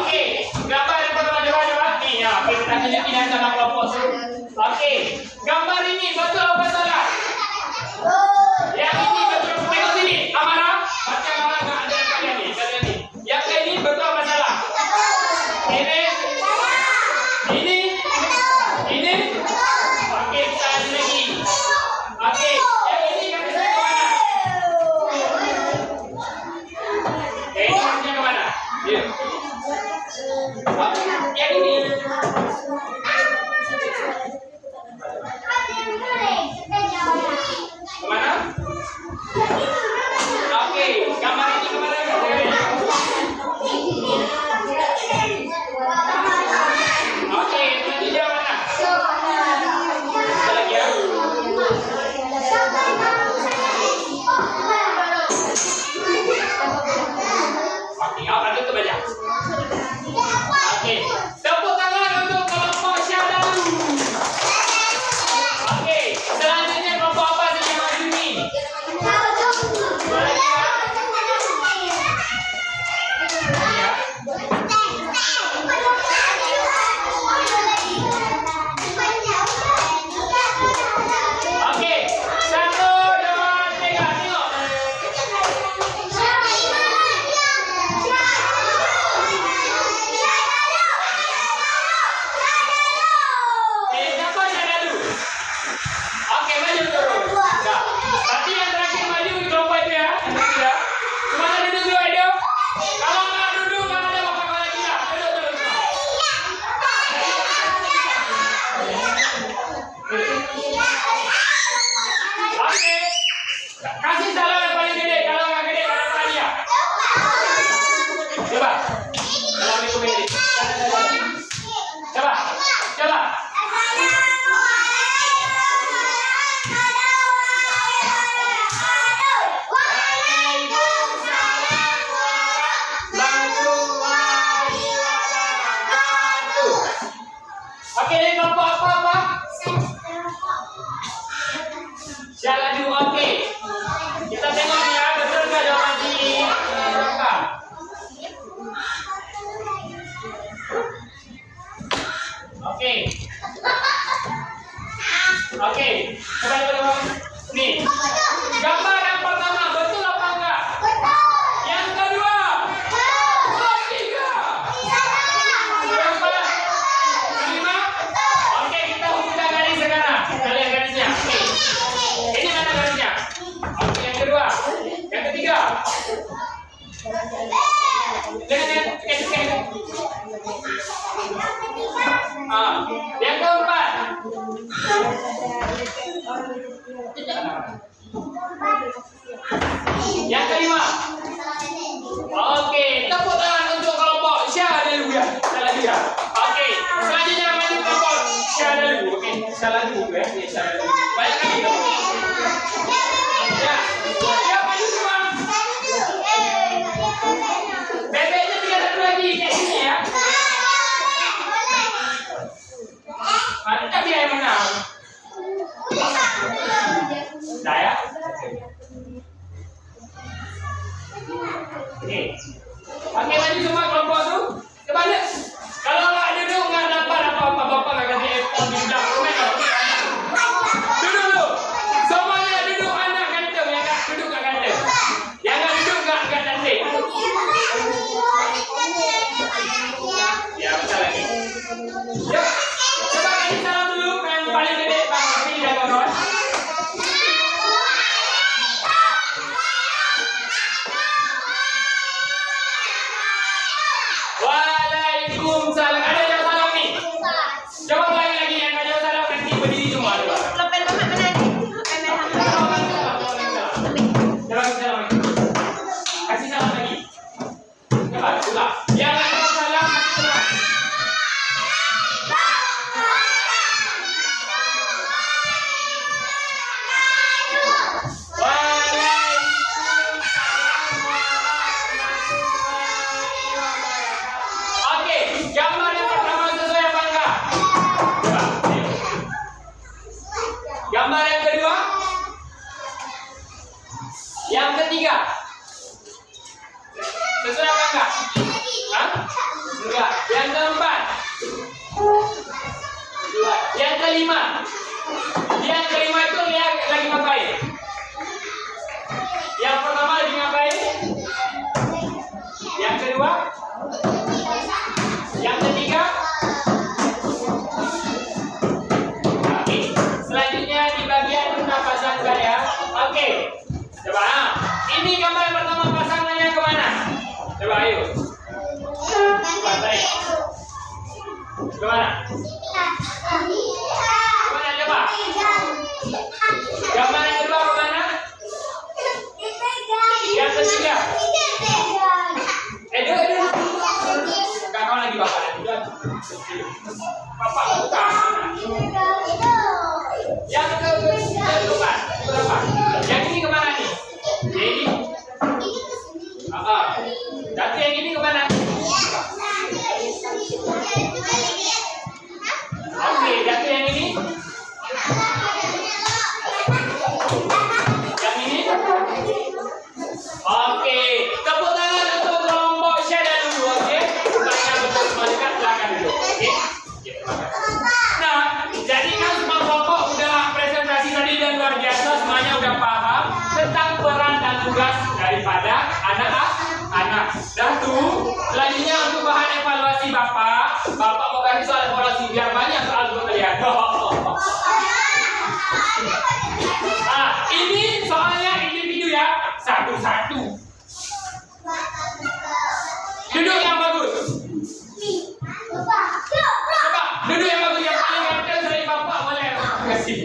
Oke, gambar yang pertama coba. Nih ya, oke, kita tunjukin ya sama kelompok. Oke, gambar ini betul apa salah? Yang ini betul. Tengok sini, Amara. Baca Amara nggak ada kalian nih, kalian nih. Yang ini betul apa salah? Ini. Oke, kita ada lagi. Oke, yang ini garisnya kemana? Ini garisnya kemana? Dia. Oke, yang ini. Kemana? Oke, gambar ini kemana? Oke, ini dia mana? Ada lagi ya? Oke, lanjut ke baca. Oke, tepuk tangan untuk kelompok Syahadu. Oke, selanjutnya kelompok apa saja yang maju nih? Boleh ya? Ya. Oke, 1, 2, 3, tengok. Siapa Syahadu? Oke, maju terus. Nah, nanti yang terakhir maju di kelompok itu ya. Yang ketiga. Semuanya duduk dulu, Edo. Kalau nggak duduk, nggak ada bapak lagi ya. Duduk terus. Oke. Kasih salam yang paling gede. Kalau nggak gede, nggak ada hadiah. Coba. Assalamualaikum ini. Coba. Coba. Oke, ini kelompok apa? Syahadu, oke. Kita tengok ya, betul nggak jawaban si Raka? Oke. Oke, coba. Nih, gambar yang pertama betul apa enggak? Yang kedua? Ketiga? Berapa? 5? Oke, kita hubungkan garis sekarang. Kita lihat garisnya. Oke. Ini mana garisnya? Oke, yang kedua. Yang ketiga. Yang keempat. Yang kelima. Oke, tepuk tangan untuk kelompok Syahadu ya. Syahadu ya. Oke, selanjutnya maju kelompok Syahadu. Oke, Syahadu ya. Syahadu. Banyak lagi. Ya. Ya, maju semua. Bebeknya tinggal satu lagi kayak sini ya. Mantap ya yang menang. Dah ya. Oke. Oke, maju semua kelompok tuh. Coba lihat. Kalau nggak duduk nggak dapat apa-apa. Bapak nggak kasih apple di belakang. Duduk dulu. Semuanya duduk anak ganteng ya. Yang ketiga. Sesuai apa enggak? Hah? Enggak. Yang keempat. Dua. Yang kelima. Yang kelima itu lihat lagi ngapain? Yang pertama lagi ngapain? Yang kedua? Yang ketiga? Oke. Selanjutnya di bagian pasangkan ya. Oke. Coba. Ini gambar pertama pasangannya kemana? Coba ayo. Coba tarik. Kemana? Kemana coba? Gambar yang kedua kemana? Yang ketiga. Dulu. Enggak, kau lagi bapak lagi. Bapak bukan. Yang keempat. Berapa? Yang ini kemana nih? Ini. Nanti yang ini kemana? Oke, jatuh yang ini. Yang ini. Oke, tepuk tangan untuk kelompok Syada dulu, oke? Banyak betul semuanya belakang dulu, oke? Nah, jadi kan semua kelompok udah presentasi tadi dan luar biasa, semuanya udah paham tentang peran dan tugas daripada anak-anak. Dan tuh, selanjutnya untuk bahan evaluasi Bapak mau kasih soal evaluasi biar banyak soal untuk kalian. Nah, ini soalnya individu ya, satu-satu. Duduk yang bagus. Coba, duduk yang bagus yang paling ganteng dari Bapak boleh kasih.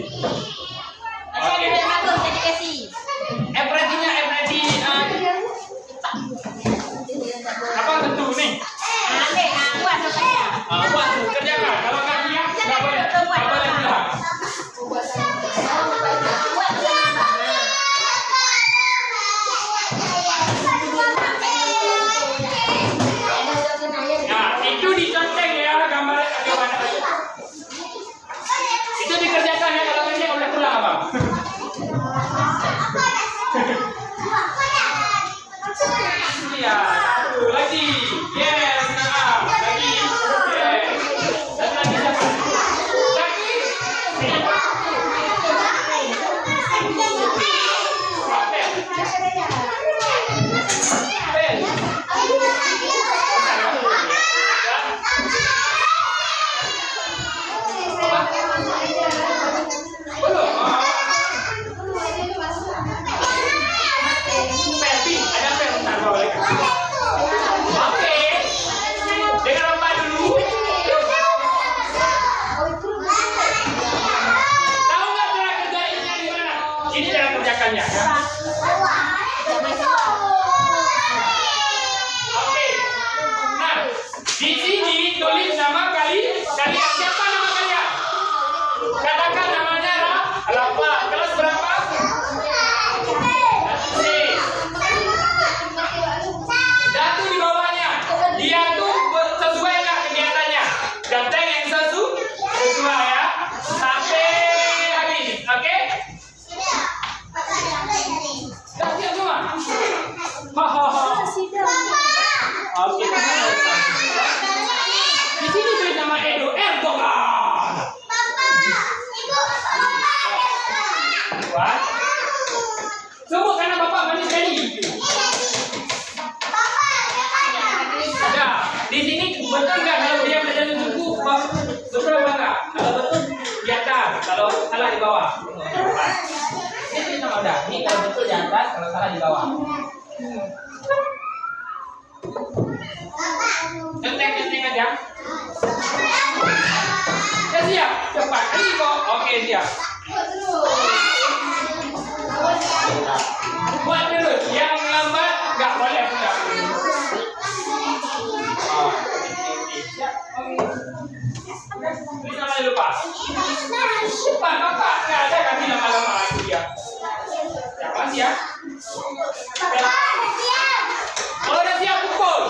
Oke. Ekspresinya ekspresi apa tentu nih? Buat kerjakan. Kalau nggak dia nggak boleh pulang. Nah, itu diconteng ya gambarnya bagaimana aja. Itu dikerjakan ya kalau kerja udah pulang abang. Iya, satu lagi. Yes, nah, lagi. Yes. Satu lagi siapa? Lagi. Ini cara kerjakannya ya. Oke. Nah, di sini tulis nama kalian. Siapa nama kalian? Katakan namanya Rafa. Kelas berapa? Jatuh di bawahnya. Dia tuh sesuai nggak kegiatannya? Ganteng yang sesuai ya. Sampai habis. Oke? Dah siap semua? Oke. Di sini tulis nama Edo Erdogan. Buat. Semua karena Bapak manis sekali. Ada. Di sini betul nggak kalau dia belajar buku? Betul apa enggak? Kalau betul di atas, kalau salah di bawah. Ini sama udah. Ini kalau betul di atas, kalau salah di bawah. Centeng-centeng aja. Ya siap, cepat. Ini kok. Oke siap. Buat dulu. Yang lambat nggak boleh pulang. Bisa nggak lupa? Pak, nggak ada kami lama-lama lagi ya. Siapa sih ya? Oh, udah siap pukul.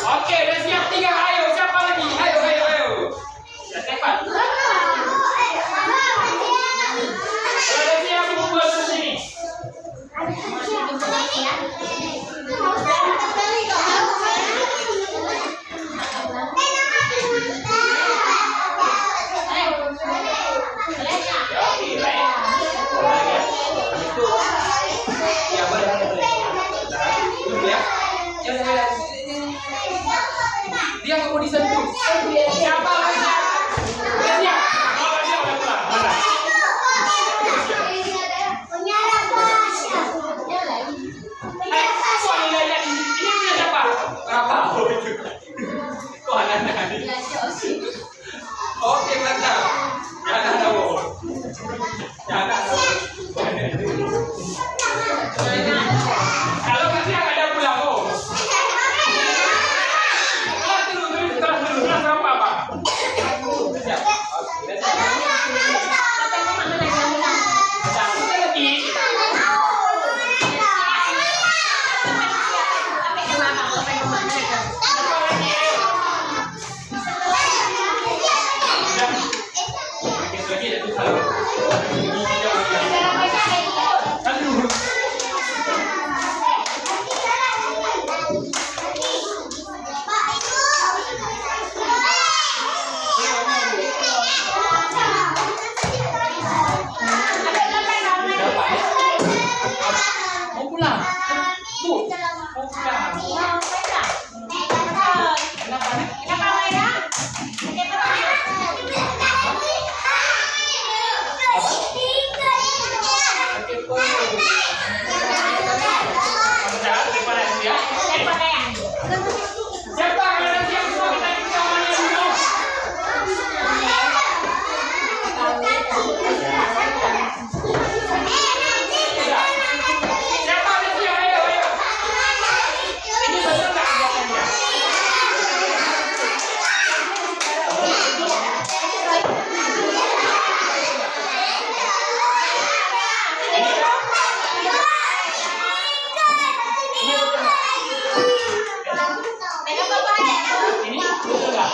Oke, udah siap 3. Ayo, siapa lagi? Ayo. Ya, cepat. Kalau udah siap Jangan. Kalau kasih yang ada pulang oh. Kelas dulu berapa Pak? Siap. Mau pulang? Bu, mau pulang. Kenapa nih? Kamu jahat daripada dia. Siapa yang siap semua kita kawannya dulu? Siapa ada siap? Ayo, ayo. Ini betul nggak ajakannya? Ini betul nggak?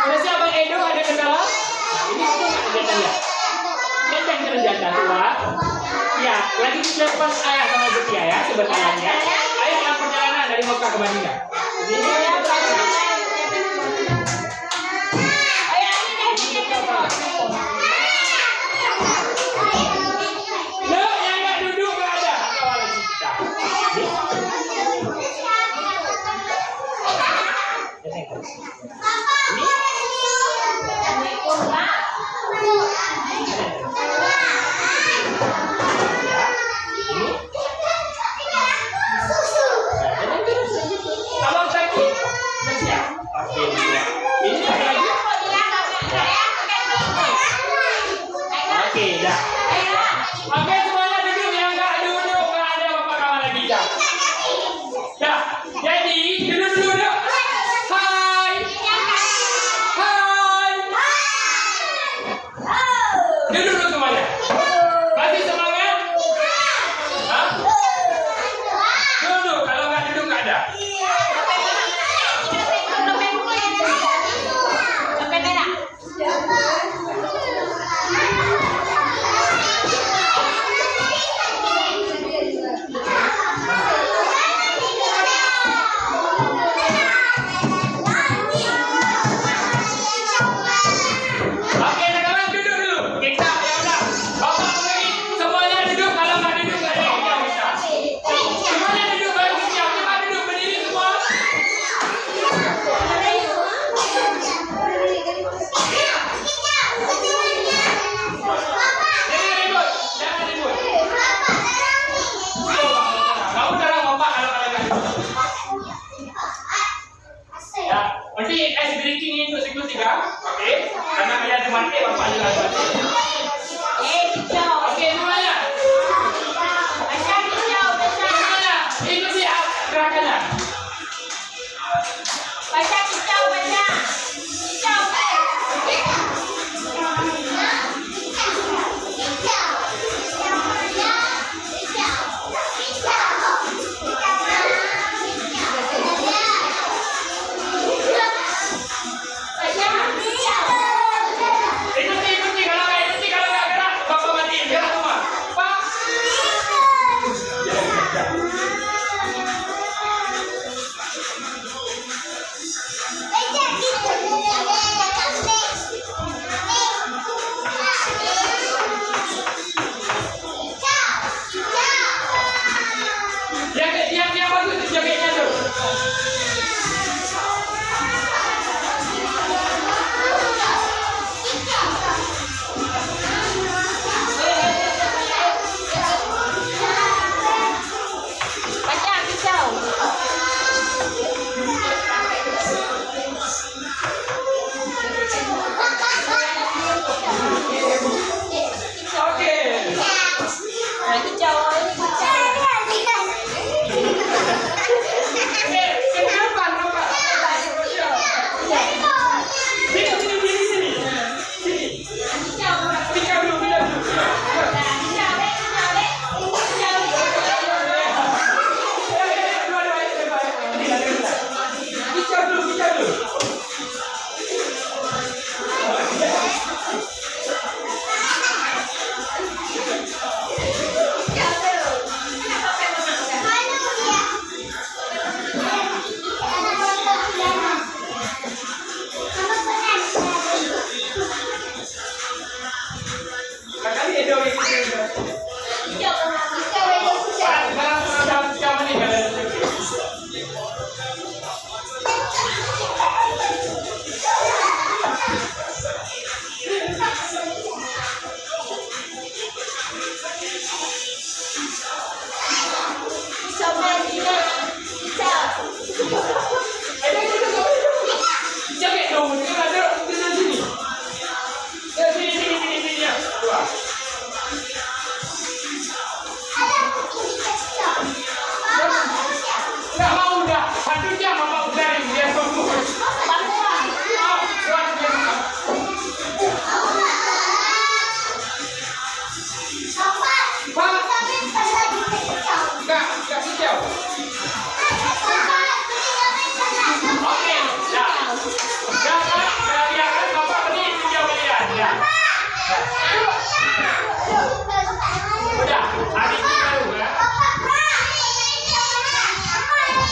Udah siap Bang Edo, ada kendala? Ini betul nggak ajakannya? Siapa yang terjata tua? Ya, lagi dilepon ayah sama Betia ya sebenarnya. Ayo dalam perjalanan dari Mekah ke Madinah. Loh, yang nggak duduk nggak ada. Kawal lagi kita. Kalau tadi udah siap. Oke, ini apa lagi? Oke, dah. Oke, semuanya duduk. Yang nggak duduk nggak ada bapak kawan lagi dah. Dah. Jadi duduk dulu. Hai. Hai. Duduk dulu semuanya. Masih semangat? Hah? Duduk. Kalau nggak duduk nggak ada. Oke, sekarang duduk dulu. Kita ya udah. kali Edo ini. Sekarang siapa nih kalian? Jangan dong, ini ada di sini. Ya sini ya. Dua. Nggak mau udah. 1 jam mama udahin dia semua. Nggak hijau. Oke, dah. Jangan bapak beri hijau kalian. Ya. Udah, habis ini baru ya.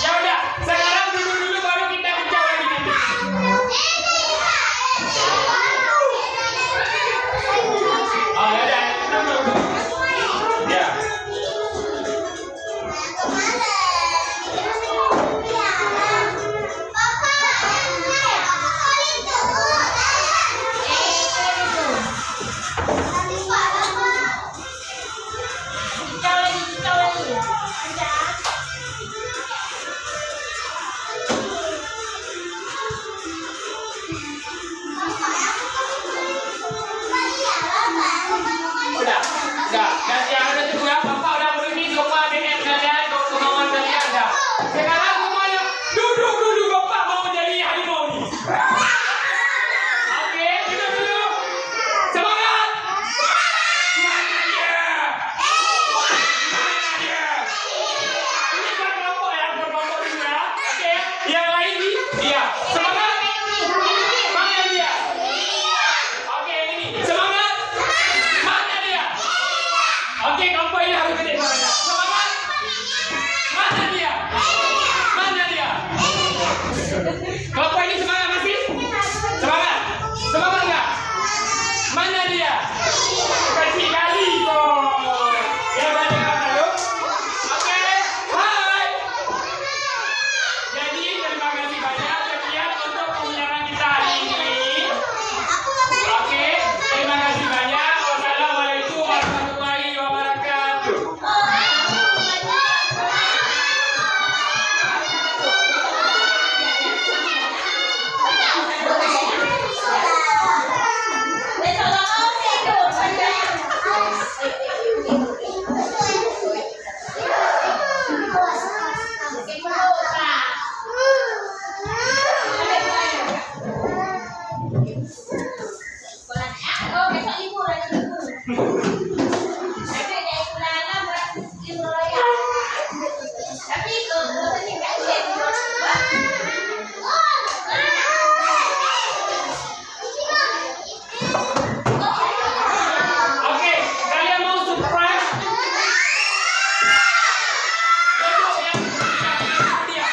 Ya udah, sekarang dulu baru kita hijau lagi nanti. Oh ya udah, ya. Udah, dan yang ada juga bapak udah beri semua DM kalian, kemauan kalian dah. Sekarang semuanya duduk bapak mau jadi harimau nih. Oke, duduk dulu. Semangat. Mana dia? Mana dia? Ini buat kelompok ya, buat kelompok juga. Oke, yang lain nih, dia. Semangat. Mana dia? Oke, ini semangat. Mana dia? Oke, kelompok ini harus gede suaranya. Semangat. Mana dia? Mana dia? Kelompok ini semangat masih? Semangat. Semangat nggak? Mana dia? Kasih kali kok. Ya banyak dulu. Oke. Hai. Jadi terima kasih banyak sekian untuk pembicaraan kita hari ini. Oke, terima kasih banyak. Wassalamualaikum warahmatullahi wabarakatuh. Oke, kalian mau surprise? Besok ya. Dia.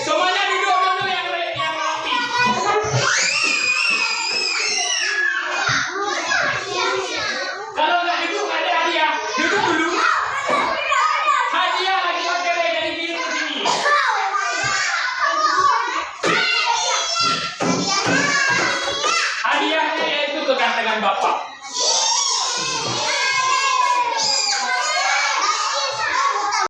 Semuanya duduk dulu yang rapi. Kalau nggak duduk nggak ada hadiah. Duduk dulu. Hadiah lagi pakai dari kiri ke sini. Hadiahnya yaitu kegantengan bapak.